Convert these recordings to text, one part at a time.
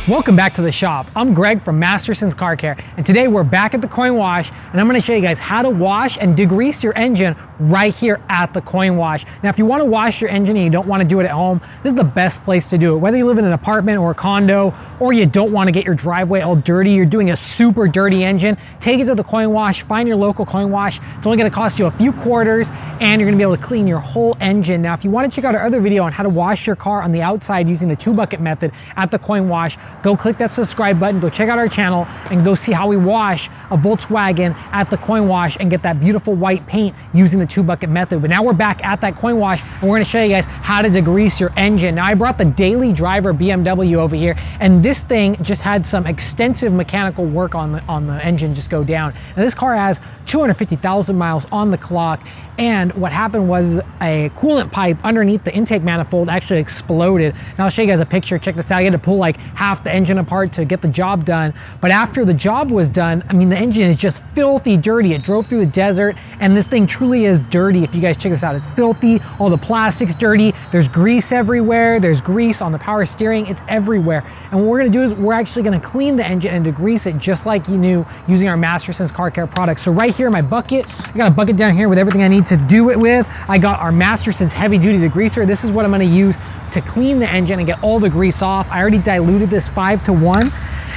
Welcome back to the shop. I'm Greg from Masterson's Car Care, and today we're back at the coin wash, and I'm going to show you guys how to wash and degrease your engine right here at the coin wash. Now, if you want to wash your engine and you don't want to do it at home, this is the best place to do it. Whether you live in an apartment or a condo, or you don't want to get your driveway all dirty, you're doing a super dirty engine, take it to the coin wash, find your local coin wash. It's only going to cost you a few quarters, and you're going to be able to clean your whole engine. Now, if you want to check out our other video on how to wash your car on the outside using the 2-bucket method at the coin wash, go click that subscribe button, go check out our channel, and go see how we wash a Volkswagen at the coin wash and get that beautiful white paint using the 2-bucket method. But now we're back at that coin wash, and we're going to show you guys how to degrease your engine. Now, I brought the daily driver BMW over here, and this thing just had some extensive mechanical work on the engine just go down. Now, this car has 250,000 miles on the clock, and what happened was a coolant pipe underneath the intake manifold actually exploded. Now, I'll show you guys a picture. Check this out. I had to pull like half the engine apart to get the job done. But after the job was done, I mean, the engine is just filthy dirty. It drove through the desert, and this thing truly is dirty. If you guys check this out, it's filthy. All the plastic's dirty. There's grease everywhere. There's grease on the power steering. It's everywhere. And what we're gonna do is we're actually gonna clean the engine and degrease it just like you knew using our Masterson's Car Care products. So right here in my bucket, I got a bucket down here with everything I need to do it with. I got our Masterson's heavy duty degreaser. This is what I'm gonna use to clean the engine and get all the grease off. I already diluted this 5-to-1.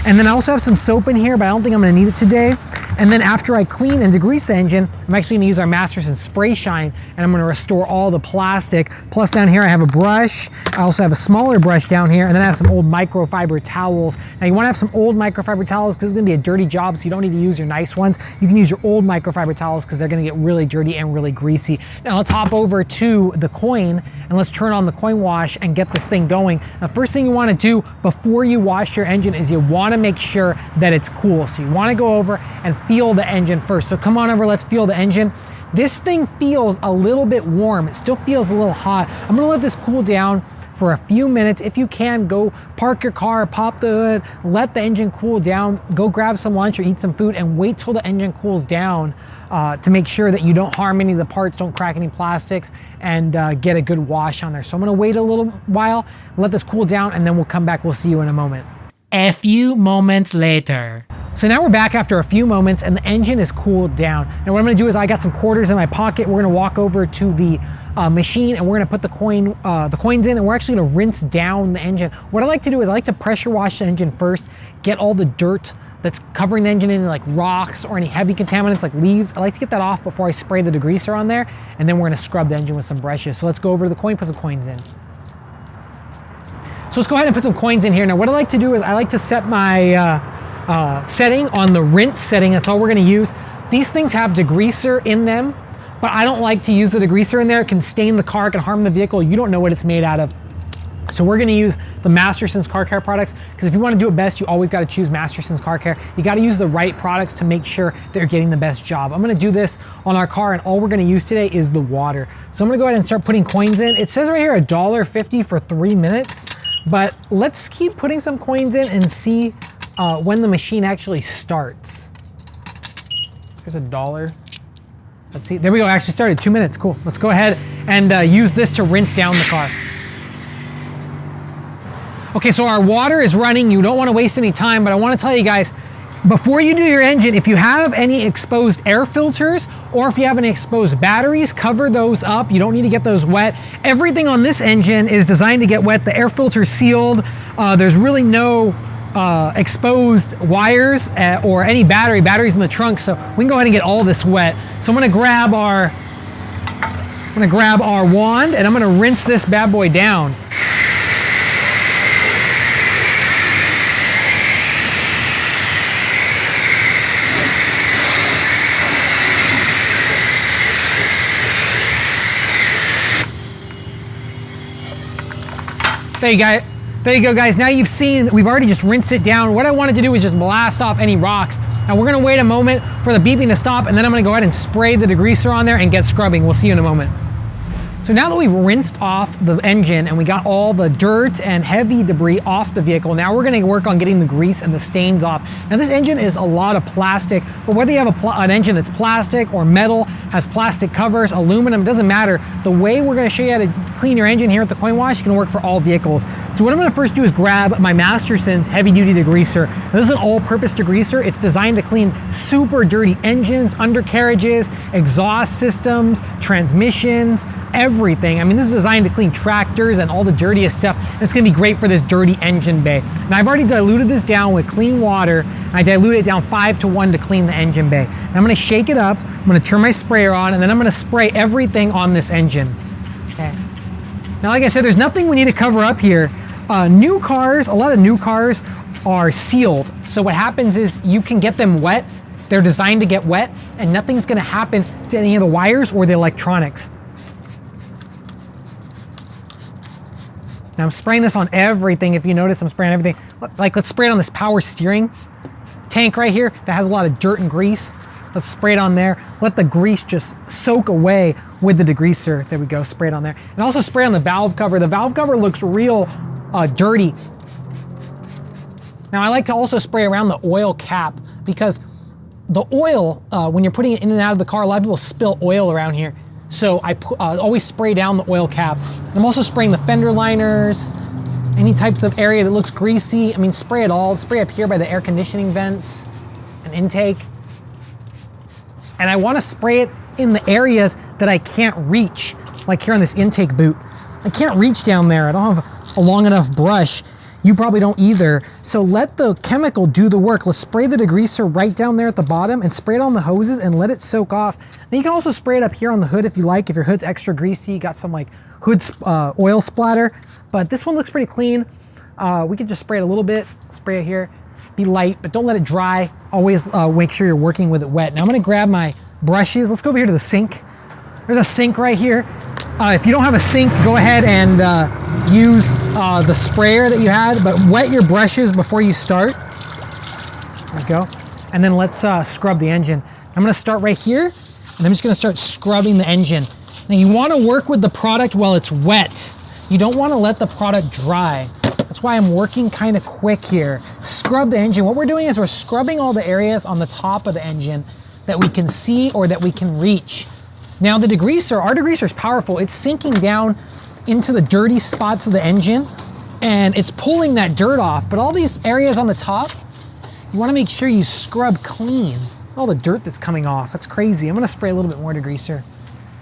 And then I also have some soap in here, but I don't think I'm gonna need it today. And then after I clean and degrease the engine, I'm actually gonna use our Masterson Spray Shine, and I'm gonna restore all the plastic. Plus down here I have a brush. I also have a smaller brush down here, and then I have some old microfiber towels. Now you wanna have some old microfiber towels because it's gonna be a dirty job, so you don't need to use your nice ones. You can use your old microfiber towels because they're gonna get really dirty and really greasy. Now let's hop over to the coin, and let's turn on the coin wash and get this thing going. Now, first thing you wanna do before you wash your engine is you wanna make sure that it's cool. So you wanna go over and feel the engine first. So come on over, let's feel the engine. This thing feels a little bit warm. It still feels a little hot. I'm gonna let this cool down for a few minutes. If you can, go park your car, pop the hood, let the engine cool down, go grab some lunch or eat some food, and wait till the engine cools down to make sure that you don't harm any of the parts, don't crack any plastics, and get a good wash on there. So I'm gonna wait a little while, let this cool down, and then we'll come back. We'll see you in a moment. A few moments later. So now we're back after a few moments, and the engine is cooled down. Now what I'm gonna do is I got some quarters in my pocket. We're gonna walk over to the machine, and we're gonna put the coins in, and we're actually gonna rinse down the engine. What I like to do is I like to pressure wash the engine first, get all the dirt that's covering the engine in, like rocks or any heavy contaminants like leaves. I like to get that off before I spray the degreaser on there, and then we're gonna scrub the engine with some brushes. So let's go over to the coin, put some coins in. So let's go ahead and put some coins in here. Now what I like to do is I like to set my setting on the rinse setting. That's all we're gonna use. These things have degreaser in them, but I don't like to use the degreaser in there. It can stain the car, it can harm the vehicle. You don't know what it's made out of. So we're gonna use the Masterson's Car Care products, because if you wanna do it best, you always gotta choose Masterson's Car Care. You gotta use the right products to make sure that you're getting the best job. I'm gonna do this on our car, and all we're gonna use today is the water. So I'm gonna go ahead and start putting coins in. It says right here $1.50 for 3 minutes, but let's keep putting some coins in and see when the machine actually starts. There's $1. Let's see, there we go, it actually started, 2 minutes, cool. Let's go ahead and use this to rinse down the car. Okay, so our water is running. You don't wanna waste any time, but I wanna tell you guys, before you do your engine, if you have any exposed air filters, or if you have any exposed batteries, cover those up. You don't need to get those wet. Everything on this engine is designed to get wet. The air filter is sealed. There's really no exposed wires or any batteries in the trunk, so we can go ahead and get all this wet. So I'm gonna grab our wand, and I'm gonna rinse this bad boy down. There you go, guys. Now you've seen, we've already just rinsed it down. What I wanted to do was just blast off any rocks. Now we're gonna wait a moment for the beeping to stop, and then I'm gonna go ahead and spray the degreaser on there and get scrubbing. We'll see you in a moment. So now that we've rinsed off the engine and we got all the dirt and heavy debris off the vehicle, now we're gonna work on getting the grease and the stains off. Now this engine is a lot of plastic, but whether you have an engine that's plastic or metal, has plastic covers, aluminum, doesn't matter. The way we're gonna show you how to clean your engine here at the Coin Wash can work for all vehicles. So what I'm gonna first do is grab my Masterson's heavy duty degreaser. Now, this is an all-purpose degreaser. It's designed to clean super dirty engines, undercarriages, exhaust systems, transmissions, everything. I mean, this is designed to clean tractors and all the dirtiest stuff. And it's gonna be great for this dirty engine bay. Now I've already diluted this down with clean water. I dilute it down 5:1 to clean the engine bay. Now I'm gonna shake it up. I'm gonna turn my sprayer on, and then I'm gonna spray everything on this engine. Okay. Now, like I said, there's nothing we need to cover up here. New cars, a lot of new cars are sealed. So what happens is you can get them wet. They're designed to get wet, and nothing's gonna happen to any of the wires or the electronics. Now I'm spraying this on everything. If you notice, I'm spraying everything. Like, let's spray it on this power steering tank right here that has a lot of dirt and grease. Let's spray it on there. Let the grease just soak away with the degreaser. There we go, spray it on there. And also spray on the valve cover. The valve cover looks real dirty. Now I like to also spray around the oil cap, because the oil, when you're putting it in and out of the car, a lot of people spill oil around here. So I always spray down the oil cap. I'm also spraying the fender liners, any types of area that looks greasy. I mean, spray it all. Spray up here by the air conditioning vents and intake. And I want to spray it in the areas that I can't reach, like here on this intake boot. I can't reach down there. I don't have a long enough brush. You probably don't either. So let the chemical do the work. Let's spray the degreaser right down there at the bottom and spray it on the hoses and let it soak off. Now you can also spray it up here on the hood if you like. If your hood's extra greasy, got some like hood oil splatter, but this one looks pretty clean. We can just spray it a little bit, spray it here, be light, but don't let it dry. Always make sure you're working with it wet. Now I'm gonna grab my brushes. Let's go over here to the sink. There's a sink right here. If you don't have a sink, go ahead and use the sprayer that you had, but wet your brushes before you start. There we go. And then let's scrub the engine. I'm gonna start right here, and I'm just gonna start scrubbing the engine. Now you wanna work with the product while it's wet. You don't wanna let the product dry. That's why I'm working kind of quick here. Scrub the engine. What we're doing is we're scrubbing all the areas on the top of the engine that we can see or that we can reach. Now the degreaser, our degreaser is powerful. It's sinking down into the dirty spots of the engine, and it's pulling that dirt off. But all these areas on the top, you wanna make sure you scrub clean. All the dirt that's coming off, that's crazy. I'm gonna spray a little bit more degreaser.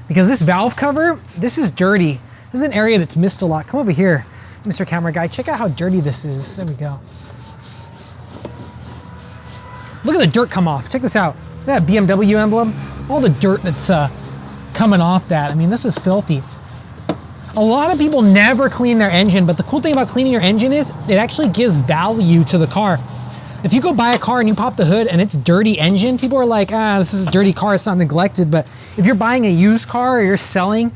Because this valve cover, this is dirty. This is an area that's missed a lot. Come over here, Mr. Camera Guy. Check out how dirty this is. There we go. Look at the dirt come off. Check this out. Look at that BMW emblem. All the dirt that's coming off that. I mean, this is filthy. A lot of people never clean their engine, but the cool thing about cleaning your engine is it actually gives value to the car. If you go buy a car and you pop the hood and it's dirty engine, people are like, this is a dirty car, it's not neglected. But if you're buying a used car or you're selling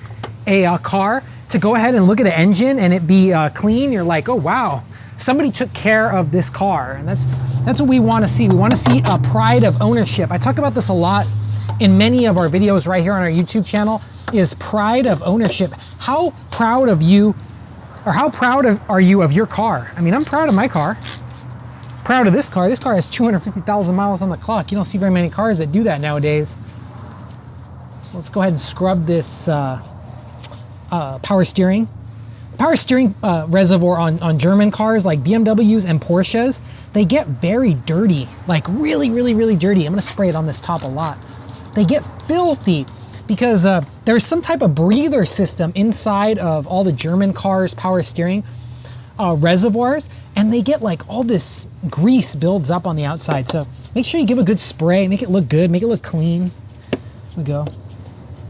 a car, to go ahead and look at an engine and it be clean, you're like, oh wow, somebody took care of this car. And that's what we wanna see. We wanna see a pride of ownership. I talk about this a lot in many of our videos right here on our YouTube channel, is pride of ownership. How proud of you, or how proud are you of your car? I mean, I'm proud of my car. Proud of this car. This car has 250,000 miles on the clock. You don't see very many cars that do that nowadays. So let's go ahead and scrub this power steering. Power steering reservoir on German cars like BMWs and Porsches, they get very dirty, like really, really, really dirty. I'm gonna spray it on this top a lot. They get filthy because there's some type of breather system inside of all the German cars' power steering reservoirs, and they get like all this grease builds up on the outside. So make sure you give a good spray, make it look good, make it look clean. There we go.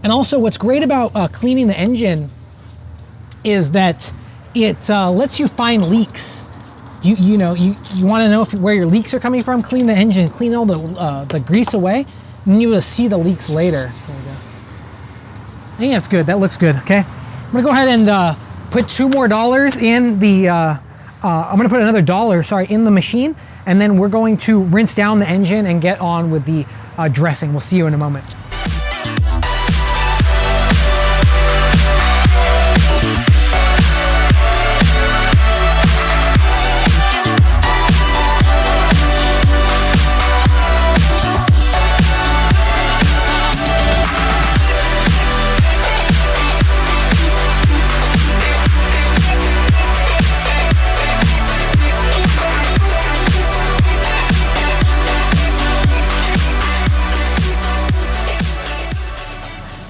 And also what's great about cleaning the engine is that it lets you find leaks. You want to know where your leaks are coming from, clean the engine, clean all the grease away, and you will see the leaks later. There we go. I think that's good. That looks good. Okay, I'm gonna go ahead and put $2 more in the. I'm gonna put another $1, sorry, in the machine, and then we're going to rinse down the engine and get on with the dressing. We'll see you in a moment.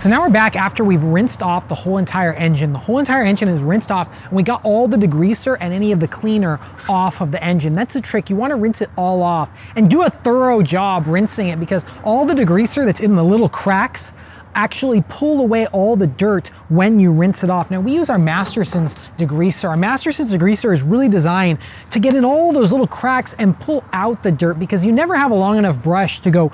So now we're back after we've rinsed off the whole entire engine. The whole entire engine is rinsed off, and we got all the degreaser and any of the cleaner off of the engine. That's the trick. You want to rinse it all off and do a thorough job rinsing it, because all the degreaser that's in the little cracks actually pull away all the dirt when you rinse it off. Now, we use our Masterson's degreaser. Our Masterson's degreaser is really designed to get in all those little cracks and pull out the dirt, because you never have a long enough brush to go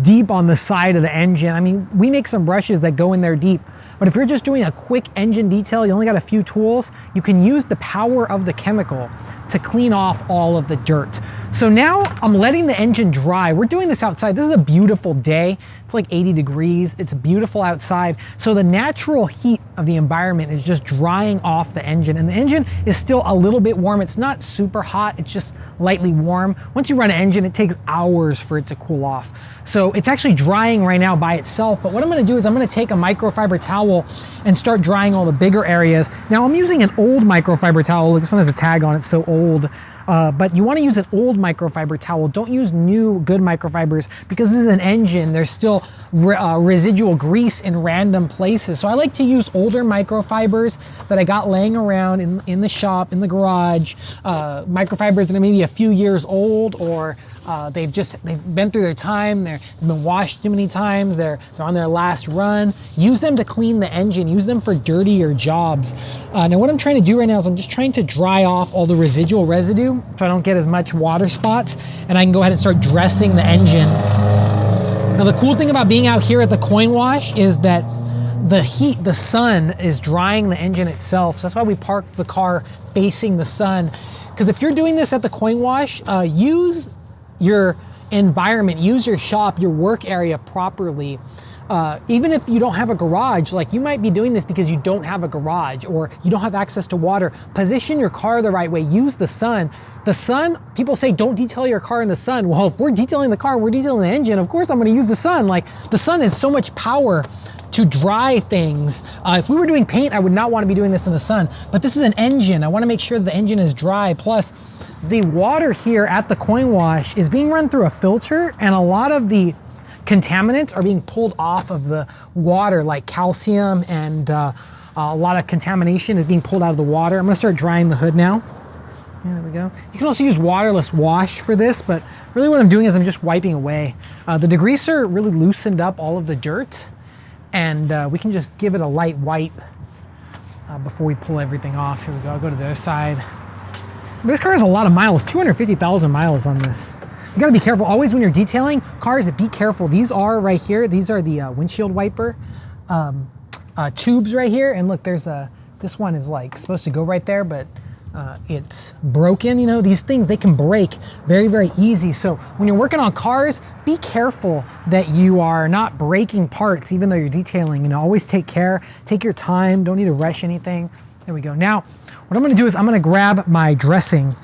deep on the side of the engine. I mean, we make some brushes that go in there deep, but if you're just doing a quick engine detail, you only got a few tools, you can use the power of the chemical to clean off all of the dirt. So now I'm letting the engine dry. We're doing this outside. This is a beautiful day. It's like 80 degrees. It's beautiful outside. So the natural heat of the environment is just drying off the engine, and the engine is still a little bit warm. It's not super hot. It's just lightly warm. Once you run an engine, it takes hours for it to cool off. So it's actually drying right now by itself, but what I'm gonna do is I'm gonna take a microfiber towel and start drying all the bigger areas. Now I'm using an old microfiber towel. This one has a tag on it, so old. But you want to use an old microfiber towel. Don't use new good microfibers, because this is an engine. There's still residual grease in random places. So I like to use older microfibers that I got laying around in the shop, in the garage. Microfibers that are maybe a few years old, or they've been through their time. They've been washed too many times. They're on their last run. Use them to clean the engine. Use them for dirtier jobs. Now what I'm trying to do right now is I'm just trying to dry off all the residual residue so I don't get as much water spots, and I can go ahead and start dressing the engine. Now the cool thing about being out here at the coin wash is that the heat, the sun is drying the engine itself. So that's why we park the car facing the sun. Because if you're doing this at the coin wash, use your environment, use your shop, your work area properly. Even if you don't have a garage, like you might be doing this because you don't have a garage or you don't have access to water, position your car the right way, use the sun. The sun, people say don't detail your car in the sun. Well, if we're detailing the car, we're detailing the engine, of course I'm gonna use the sun. Like, the sun has so much power to dry things. If we were doing paint, I would not wanna be doing this in the sun, but this is an engine. I wanna make sure the engine is dry. Plus, the water here at the coin wash is being run through a filter, and a lot of the contaminants are being pulled off of the water, like calcium, and a lot of contamination is being pulled out of the water. I'm gonna start drying the hood now. Yeah, there we go. You can also use waterless wash for this, but really what I'm doing is I'm just wiping away. The degreaser really loosened up all of the dirt, and we can just give it a light wipe before we pull everything off. Here we go, I'll go to the other side. This car has a lot of miles, 250,000 miles on this. You gotta be careful, always when you're detailing cars, be careful. These are right here, these are the windshield wiper tubes right here, and look, there's this one is like supposed to go right there, but it's broken. You know, these things, they can break very, very easy. So when you're working on cars, be careful that you are not breaking parts, even though you're detailing. You know, always take care, take your time, don't need to rush anything. There we go. Now, what I'm gonna do is I'm gonna grab my dressing.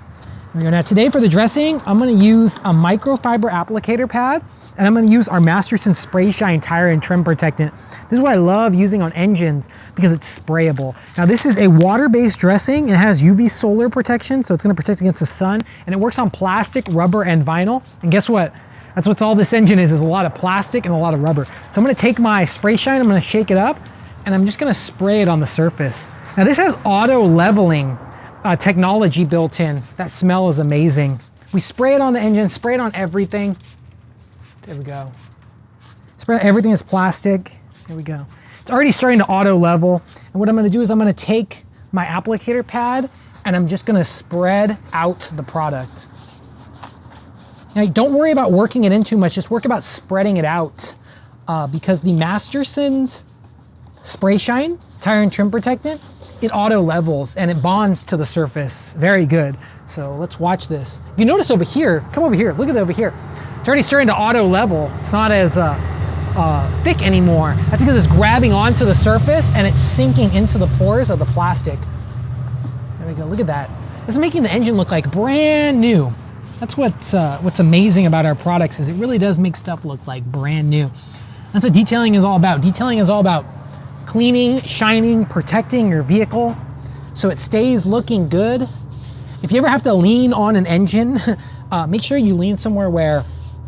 There we go. Now today for the dressing, I'm gonna use a microfiber applicator pad, and I'm gonna use our Masterson Spray Shine Tire and Trim Protectant. This is what I love using on engines because it's sprayable. Now this is a water-based dressing. It has UV solar protection, so it's gonna protect against the sun, and it works on plastic, rubber, and vinyl. And guess what? That's what all this engine is a lot of plastic and a lot of rubber. So I'm gonna take my Spray Shine, I'm gonna shake it up, and I'm just gonna spray it on the surface. Now this has auto leveling technology built in. That smell is amazing. We spray it on the engine, spray it on everything. There we go. Spray everything is plastic. There we go. It's already starting to auto level. And what I'm gonna do is I'm gonna take my applicator pad and I'm just gonna spread out the product. Now don't worry about working it in too much, just work about spreading it out because the Masterson's Spray Shine Tire and Trim Protectant, it auto levels and it bonds to the surface. Very good. So let's watch this. If you notice over here, come over here, look at it over here. It's already starting to auto level. It's not as thick anymore. That's because it's grabbing onto the surface and it's sinking into the pores of the plastic. There we go, look at that. This is making the engine look like brand new. That's what's amazing about our products, is it really does make stuff look like brand new. That's what detailing is all about. Detailing is all about cleaning, shining, protecting your vehicle so it stays looking good. If you ever have to lean on an engine, make sure you lean somewhere where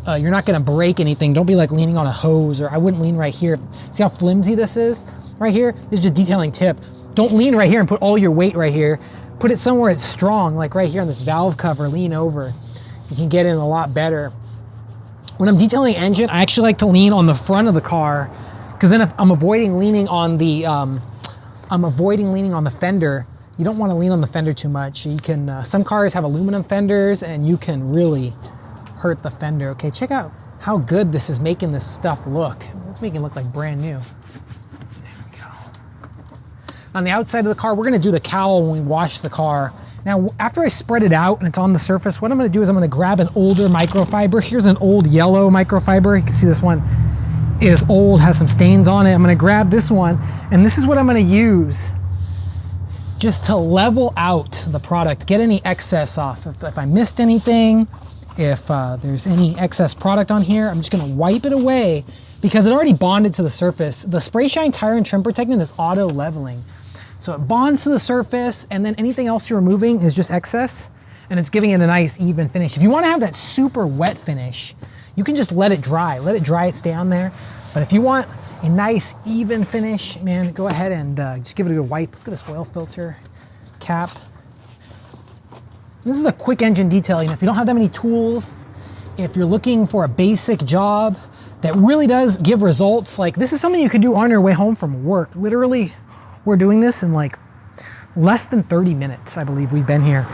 you're not gonna break anything. Don't be like leaning on a hose, or I wouldn't lean right here. See how flimsy this is? Right here, this is just detailing tip. Don't lean right here and put all your weight right here. Put it somewhere it's strong, like right here on this valve cover, lean over. You can get in a lot better. When I'm detailing engine, I actually like to lean on the front of the car, because then if I'm avoiding leaning on the, fender. You don't want to lean on the fender too much. You can, some cars have aluminum fenders and you can really hurt the fender. Okay, check out how good this is making this stuff look. It's making it look like brand new. There we go. On the outside of the car, we're gonna do the cowl when we wash the car. Now, after I spread it out and it's on the surface, what I'm gonna do is I'm gonna grab an older microfiber. Here's an old yellow microfiber. You can see this one is old, has some stains on it. I'm gonna grab this one, and this is what I'm gonna use just to level out the product, get any excess off. If I missed anything, if there's any excess product on here, I'm just gonna wipe it away because it already bonded to the surface. The Spray Shine Tire and Trim Protectant is auto leveling. So it bonds to the surface, and then anything else you're removing is just excess, and it's giving it a nice even finish. If you wanna have that super wet finish, you can just let it dry. Let it dry, stay on there. But if you want a nice even finish, man, go ahead and just give it a good wipe. Let's get this oil filter cap. This is a quick engine detailing. If you don't have that many tools, if you're looking for a basic job that really does give results, like this is something you can do on your way home from work. Literally, we're doing this in like less than 30 minutes, I believe we've been here.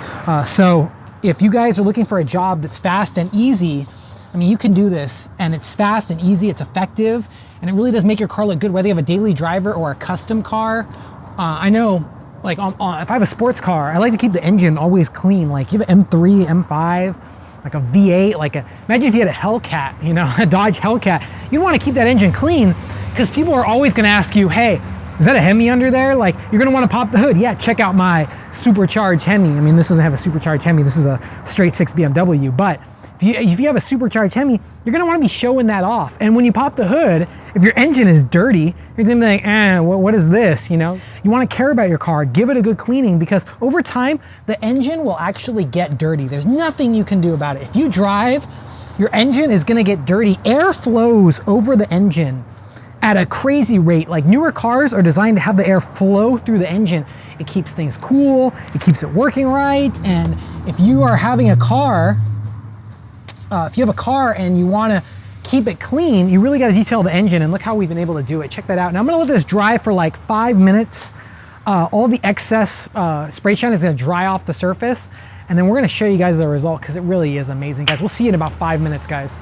So if you guys are looking for a job that's fast and easy, I mean, you can do this, and it's fast and easy, it's effective, and it really does make your car look good, whether you have a daily driver or a custom car. I know, like if I have a sports car, I like to keep the engine always clean. Like you have an M3, M5, like a V8, imagine if you had a Hellcat, you know, a Dodge Hellcat. You want to keep that engine clean because people are always going to ask you, hey, is that a Hemi under there? Like, you're gonna wanna pop the hood. Yeah, check out my supercharged Hemi. I mean, this doesn't have a supercharged Hemi. This is a straight 6 BMW, but if you have a supercharged Hemi, you're gonna wanna be showing that off. And when you pop the hood, if your engine is dirty, you're gonna be like, what is this, you know? You wanna care about your car, give it a good cleaning, because over time, the engine will actually get dirty. There's nothing you can do about it. If you drive, your engine is gonna get dirty. Air flows over the engine at a crazy rate. Like, newer cars are designed to have the air flow through the engine. It keeps things cool, it keeps it working right, and if you are having a car, if you have a car and you wanna keep it clean, you really gotta detail the engine, and look how we've been able to do it. Check that out. Now I'm gonna let this dry for like 5 minutes. All the excess spray shine is gonna dry off the surface, and then we're gonna show you guys the result, because it really is amazing, guys. We'll see you in about 5 minutes, guys.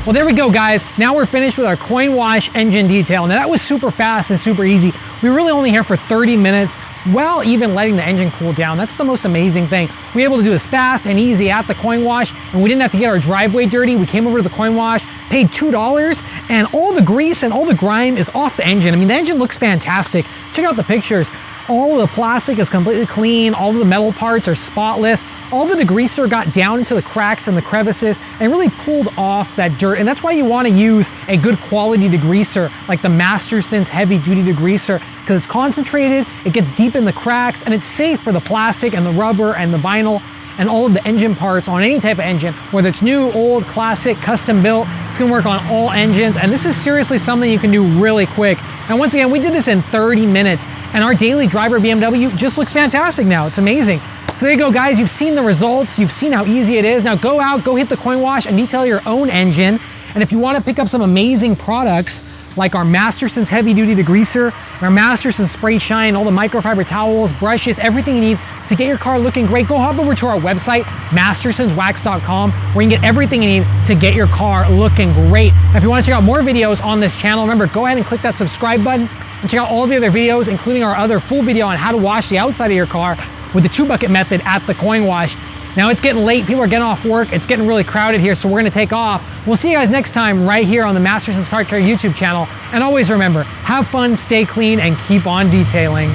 Well, there we go, guys. Now we're finished with our coin wash engine detail. Now that was super fast and super easy. We were really only here for 30 minutes while even letting the engine cool down. That's the most amazing thing. We were able to do this fast and easy at the coin wash, and we didn't have to get our driveway dirty. We came over to the coin wash, paid $2, and all the grease and all the grime is off the engine. I mean, the engine looks fantastic. Check out the pictures. All of the plastic is completely clean. All of the metal parts are spotless. All the degreaser got down into the cracks and the crevices and really pulled off that dirt. And that's why you want to use a good quality degreaser like the Masterson's heavy duty degreaser, because it's concentrated, it gets deep in the cracks, and it's safe for the plastic and the rubber and the vinyl and all of the engine parts on any type of engine, whether it's new, old, classic, custom built. It's gonna work on all engines, and this is seriously something you can do really quick. And once again, we did this in 30 minutes, and our daily driver BMW just looks fantastic now. It's amazing. So there you go, guys. You've seen the results. You've seen how easy it is. Now go out, go hit the coin wash and detail your own engine. And if you want to pick up some amazing products like our Masterson's heavy duty degreaser, our Masterson's spray shine, all the microfiber towels, brushes, everything you need to get your car looking great, go hop over to our website, mastersonswax.com, where you can get everything you need to get your car looking great. Now, if you want to check out more videos on this channel, remember, go ahead and click that subscribe button and check out all the other videos, including our other full video on how to wash the outside of your car with the 2-bucket method at the coin wash. Now it's getting late, people are getting off work, it's getting really crowded here, so we're gonna take off. We'll see you guys next time right here on the Masterson's Car Care YouTube channel. And always remember, have fun, stay clean, and keep on detailing.